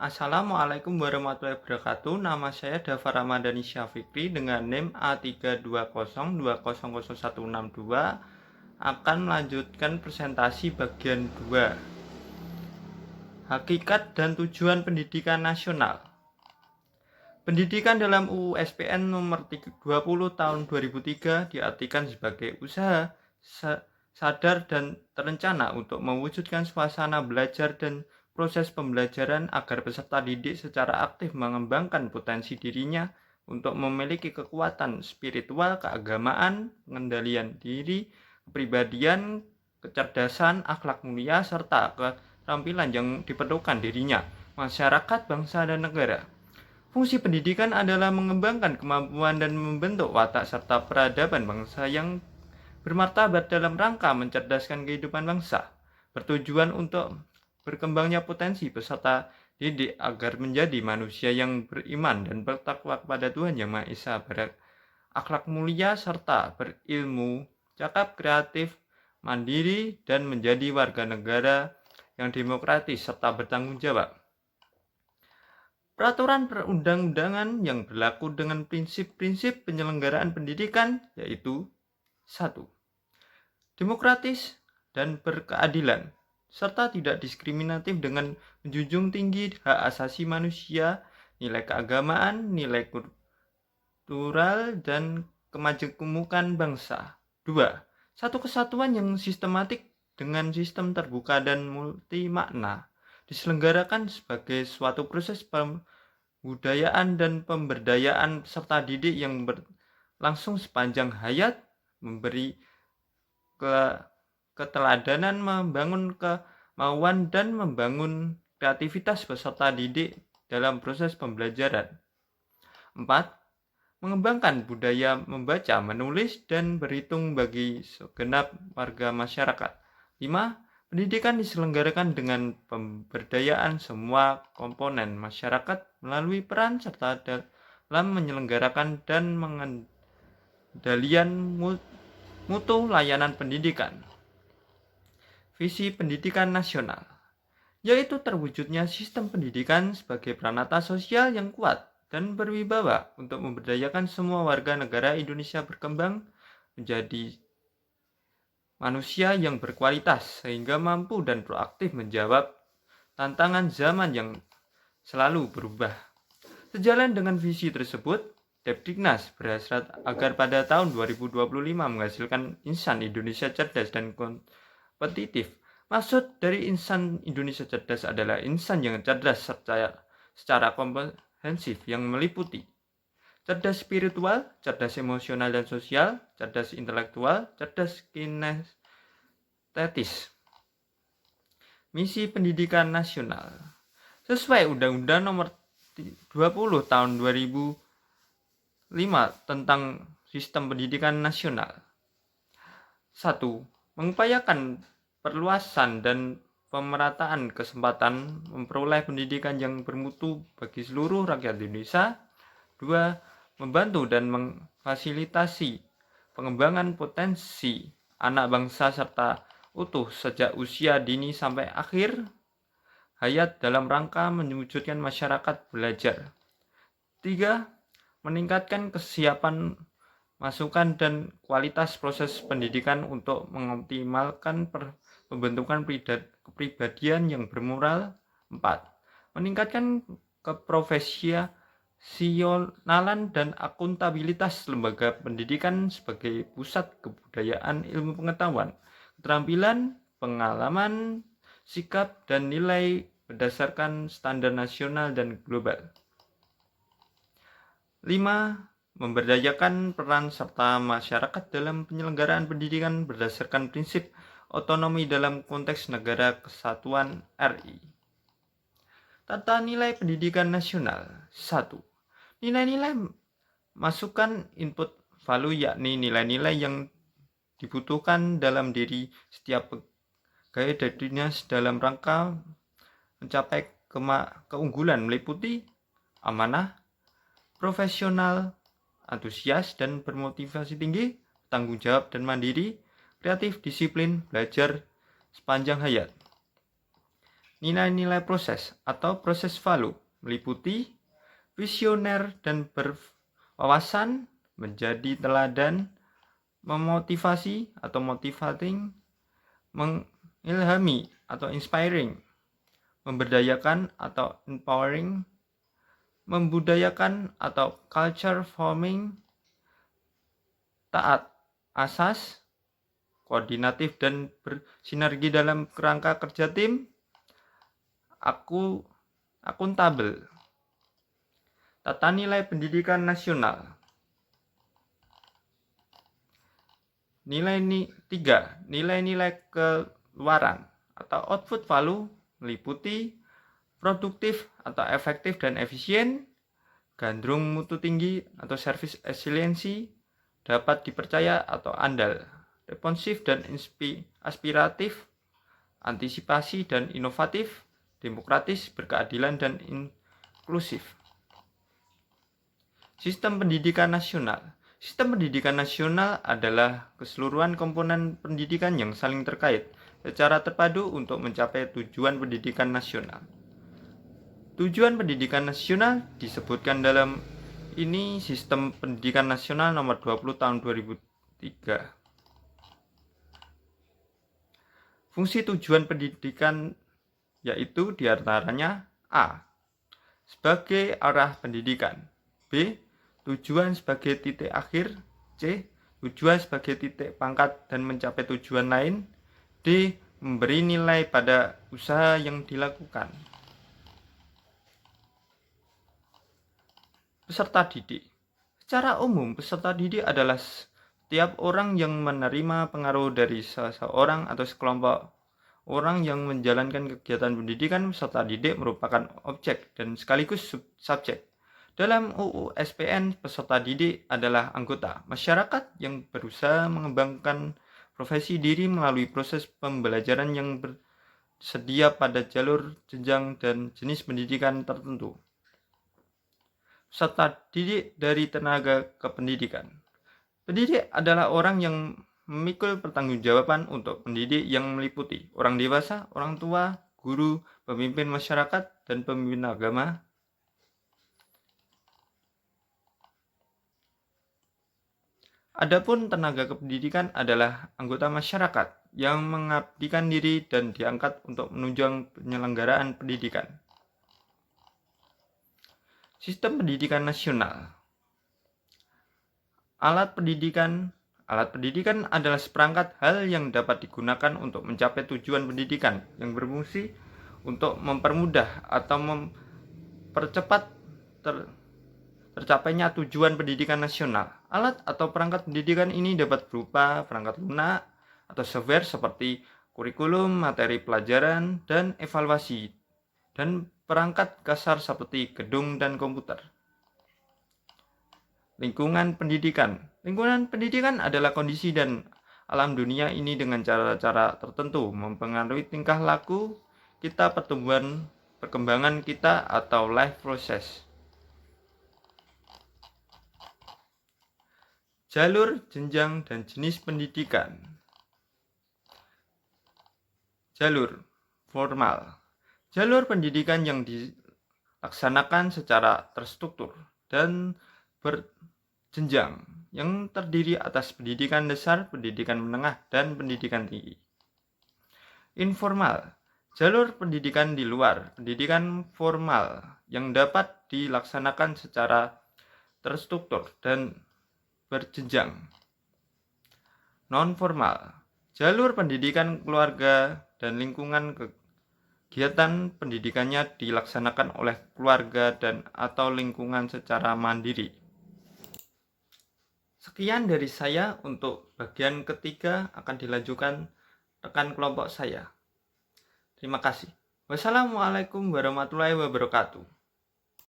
Assalamualaikum warahmatullahi wabarakatuh. Nama saya Dava Ramadhani Syafikri dengan NIM A320200162 akan melanjutkan presentasi bagian 2. Hakikat dan tujuan pendidikan nasional. Pendidikan dalam UU SPN nomor 20 tahun 2003 diartikan sebagai usaha sadar dan terencana untuk mewujudkan suasana belajar dan proses pembelajaran agar peserta didik secara aktif mengembangkan potensi dirinya untuk memiliki kekuatan spiritual, keagamaan, pengendalian diri, kepribadian, kecerdasan, akhlak mulia, serta keterampilan yang diperlukan dirinya, masyarakat, bangsa, dan negara. Fungsi pendidikan adalah mengembangkan kemampuan dan membentuk watak serta peradaban bangsa yang bermartabat dalam rangka mencerdaskan kehidupan bangsa, bertujuan untuk berkembangnya potensi peserta didik agar menjadi manusia yang beriman dan bertakwa kepada Tuhan Yang Maha Esa, berakhlak mulia serta berilmu, cakap kreatif, mandiri, dan menjadi warga negara yang demokratis serta bertanggung jawab. Peraturan perundang-undangan yang berlaku dengan prinsip-prinsip penyelenggaraan pendidikan yaitu 1. Demokratis dan berkeadilan, serta tidak diskriminatif dengan menjunjung tinggi hak asasi manusia, nilai keagamaan, nilai kultural, dan kemajemukan bangsa. 2. Satu kesatuan yang sistematik dengan sistem terbuka dan multi makna, diselenggarakan sebagai suatu proses pembudayaan dan pemberdayaan peserta didik yang berlangsung sepanjang hayat, memberi keteladanan, membangun kemauan, dan membangun kreativitas peserta didik dalam proses pembelajaran. 4. Mengembangkan budaya membaca, menulis, dan berhitung bagi segenap warga masyarakat. 5. Pendidikan diselenggarakan dengan pemberdayaan semua komponen masyarakat melalui peran serta dalam menyelenggarakan dan mengendalian mutu layanan pendidikan. Visi pendidikan nasional, yaitu terwujudnya sistem pendidikan sebagai pranata sosial yang kuat dan berwibawa untuk memberdayakan semua warga negara Indonesia berkembang menjadi manusia yang berkualitas sehingga mampu dan proaktif menjawab tantangan zaman yang selalu berubah. Sejalan dengan visi tersebut, Depdiknas berhasrat agar pada tahun 2025 menghasilkan insan Indonesia cerdas dan kompetitif. Maksud dari insan Indonesia cerdas adalah insan yang cerdas secara komprehensif yang meliputi cerdas spiritual, cerdas emosional dan sosial, cerdas intelektual, cerdas kinestetis. Misi pendidikan nasional. Sesuai Undang-Undang Nomor 20 Tahun 2005 tentang Sistem Pendidikan Nasional. 1. Mengupayakan perluasan dan pemerataan kesempatan memperoleh pendidikan yang bermutu bagi seluruh rakyat Indonesia. 2. Membantu dan memfasilitasi pengembangan potensi anak bangsa serta utuh sejak usia dini sampai akhir hayat dalam rangka mewujudkan masyarakat belajar. 3. Meningkatkan kesiapan masukan dan kualitas proses pendidikan untuk mengoptimalkan pembentukan kepribadian yang bermoral. 4. Meningkatkan keprofesionalan dan akuntabilitas lembaga pendidikan sebagai pusat kebudayaan ilmu pengetahuan, keterampilan, pengalaman, sikap, dan nilai berdasarkan standar nasional dan global. 5. Memberdayakan peran serta masyarakat dalam penyelenggaraan pendidikan berdasarkan prinsip otonomi dalam konteks negara kesatuan RI. Tata nilai pendidikan nasional. 1. Nilai-nilai masukan input value, yakni nilai-nilai yang dibutuhkan dalam diri setiap pegawai dan dinas dalam rangka mencapai keunggulan meliputi amanah, profesional, antusias dan bermotivasi tinggi, tanggung jawab dan mandiri, kreatif, disiplin, belajar sepanjang hayat. nilai-nilai proses atau proses value meliputi visioner dan berwawasan, menjadi teladan, memotivasi atau motivating, mengilhami atau inspiring, memberdayakan atau empowering, membudayakan atau culture forming, taat asas, koordinatif dan bersinergi dalam kerangka kerja tim, akuntabel. Tata nilai pendidikan nasional. Nilai-nilai keluaran atau output value meliputi produktif atau efektif dan efisien, gandrung mutu tinggi atau service resiliency, dapat dipercaya atau andal, responsif dan aspiratif, antisipasi dan inovatif, demokratis, berkeadilan dan inklusif. Sistem pendidikan nasional. Sistem pendidikan nasional adalah keseluruhan komponen pendidikan yang saling terkait secara terpadu untuk mencapai tujuan pendidikan nasional. Tujuan pendidikan nasional disebutkan dalam ini Sistem Pendidikan Nasional nomor 20 tahun 2003. Fungsi tujuan pendidikan yaitu diantaranya A. Sebagai arah pendidikan, B. Tujuan sebagai titik akhir, C. Tujuan sebagai titik pangkat dan mencapai tujuan lain, D. Memberi nilai pada usaha yang dilakukan. Peserta didik. Secara umum, peserta didik adalah setiap orang yang menerima pengaruh dari seseorang atau sekelompok orang yang menjalankan kegiatan pendidikan. Peserta didik merupakan objek dan sekaligus subjek. Dalam UU SPN, peserta didik adalah anggota masyarakat yang berusaha mengembangkan profesi diri melalui proses pembelajaran yang bersedia pada jalur, jenjang, dan jenis pendidikan tertentu. Peserta didik dari tenaga kependidikan. Pendidik adalah orang yang memikul pertanggungjawaban untuk pendidik yang meliputi orang dewasa, orang tua, guru, pemimpin masyarakat, dan pemimpin agama. Adapun tenaga kependidikan adalah anggota masyarakat yang mengabdikan diri dan diangkat untuk menunjang penyelenggaraan pendidikan. Sistem pendidikan nasional. Alat pendidikan adalah seperangkat hal yang dapat digunakan untuk mencapai tujuan pendidikan yang berfungsi untuk mempermudah atau mempercepat tercapainya tujuan pendidikan nasional. Alat atau perangkat pendidikan ini dapat berupa perangkat lunak atau software seperti kurikulum, materi pelajaran, dan evaluasi, dan perangkat kasar seperti gedung dan komputer. Lingkungan pendidikan. Lingkungan pendidikan adalah kondisi dan alam dunia ini dengan cara-cara tertentu mempengaruhi tingkah laku kita, perkembangan kita, atau life process. Jalur, jenjang, dan jenis pendidikan. Jalur formal. Jalur pendidikan yang dilaksanakan secara terstruktur dan berjenjang yang terdiri atas pendidikan dasar, pendidikan menengah, dan pendidikan tinggi. Informal. Jalur pendidikan di luar pendidikan formal yang dapat dilaksanakan secara terstruktur dan berjenjang. Non-formal. Jalur pendidikan keluarga dan lingkungan kegiatan pendidikannya dilaksanakan oleh keluarga dan atau lingkungan secara mandiri. Sekian dari saya untuk bagian ketiga, akan dilanjutkan rekan kelompok saya. Terima kasih. Wassalamualaikum warahmatullahi wabarakatuh.